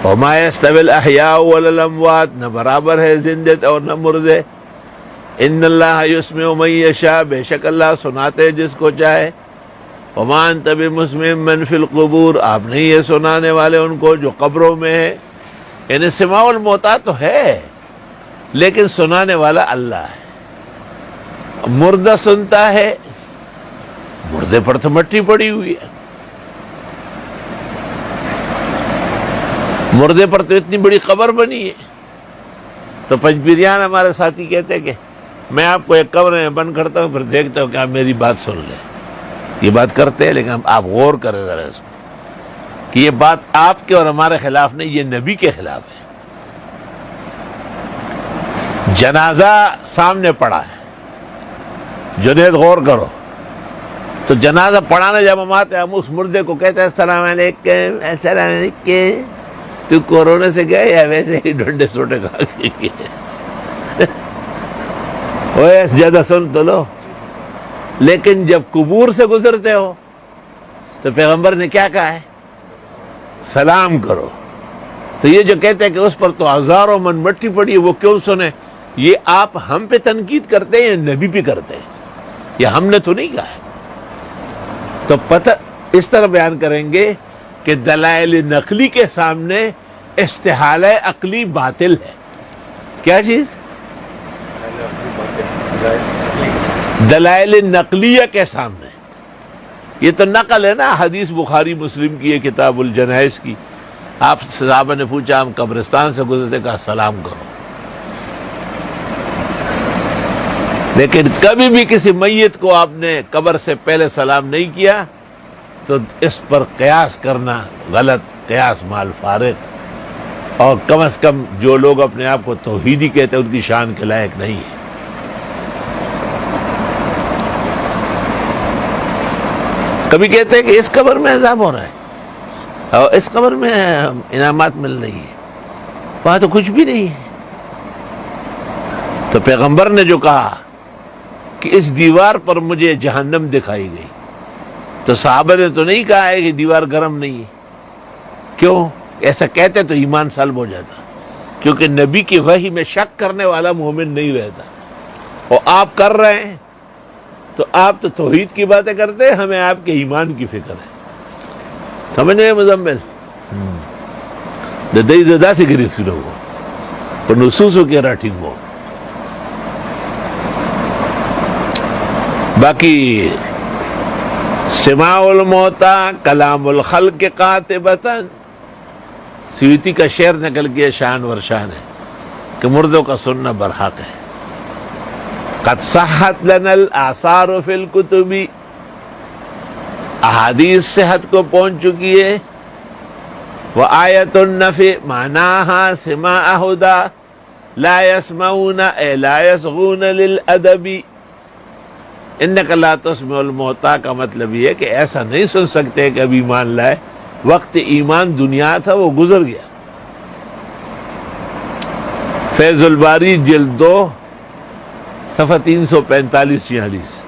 وما يستوي الاحیاء ولا الاموات، نہ برابر ہے زندے اور نہ مردے. ان اللہ یسمع من یشاء، بے شک اللہ سناتے جس کو چاہے. وما انت بمسمع من فی القبور، آپ نہیں یہ سنانے والے ان کو جو قبروں میں ہے. یعنی سماع الموتیٰ تو ہے لیکن سنانے والا اللہ ہے. مردہ سنتا ہے، مردے پر تو مٹی پڑی ہوئی ہے، مردے پر تو اتنی بڑی قبر بنی ہے. تو پنجپیریان ہمارے ساتھی کہتے ہیں کہ میں آپ کو ایک قبر میں بند کرتا ہوں، پھر دیکھتا ہوں کہ آپ میری بات سن لیں. یہ بات کرتے ہیں لیکن آپ غور کریں ذرا اس میں کہ یہ بات آپ کے اور ہمارے خلاف نہیں، یہ نبی کے خلاف ہے. جنازہ سامنے پڑا ہے، جنید غور کرو، تو جنازہ پڑھانے جب ہم آتے ہیں ہم اس مردے کو کہتے ہیں السلام علیکم السلام علیکم. تو کورونا سے گئے یا ویسے ہی ڈنڈے سوٹے کھا کے گئے؟ اوے زیادہ سن تو لو. لیکن جب قبور سے گزرتے ہو تو پیغمبر نے کیا کہا ہے؟ سلام کرو. تو یہ جو کہتے ہیں کہ اس پر تو ہزاروں من مٹی پڑی ہے، وہ کیوں سنے؟ یہ آپ ہم پہ تنقید کرتے ہیں یا نبی پہ کرتے ہیں؟ یہ ہم نے تو نہیں کہا ہے. تو پتہ اس طرح بیان کریں گے کہ دلائل نقلی کے سامنے استحالہ عقلی باطل ہے. کیا چیز؟ دلائل نقلیہ کے سامنے. یہ تو نقل ہے نا، حدیث بخاری مسلم کی ہے کتاب الجنائز کی. آپ صحابہ نے پوچھا ہم قبرستان سے گزرتے، کہا سلام کرو. لیکن کبھی بھی کسی میت کو آپ نے قبر سے پہلے سلام نہیں کیا تو اس پر قیاس کرنا غلط، قیاس مال فارغ، اور کم از کم جو لوگ اپنے آپ کو توحیدی کہتے ہیں ان کی شان کے لائق نہیں ہے. کبھی کہتے ہیں کہ اس قبر میں عذاب ہو رہا ہے اور اس قبر میں انعامات مل رہی ہے، وہاں تو کچھ بھی نہیں ہے. تو پیغمبر نے جو کہا کہ اس دیوار پر مجھے جہنم دکھائی گئی، تو صحابہ نے تو نہیں کہا ہے کہ دیوار گرم نہیں ہے. کیوں؟ ایسا کہتے تو ایمان سلب ہو جاتا، کیونکہ نبی کی وحی میں شک کرنے والا مومن نہیں رہتا. اور آپ کر رہے ہیں تو آپ تو توحید کی باتیں کرتے ہیں، ہمیں آپ کے ایمان کی فکر ہے. سمجھ رہے ہیں مزمل؟ دئی زدہ سے گرفت ہو اور نصوصوں کے راٹنگ ہو. باقی سماع الموتیٰ کلام الخلق قاطبتاً، سیوطی کا شعر نکل گیا شان ورشان ہے کہ مردوں کا سننا برحق ہے. قد صحت لنا الآثار فی الکتب، احادیث صحت کو پہنچ چکی ہے. وآیت النفی معناها سماع ہدا لا يسمعون اے لا يصغون للادب. انک لا تسمع الموتیٰ کا مطلب یہ ہے کہ ایسا نہیں سن سکتے کہ اب ایمان لائے، وقت ایمان دنیا تھا وہ گزر گیا. فیض الباری جلد 2 صفحہ 345-46.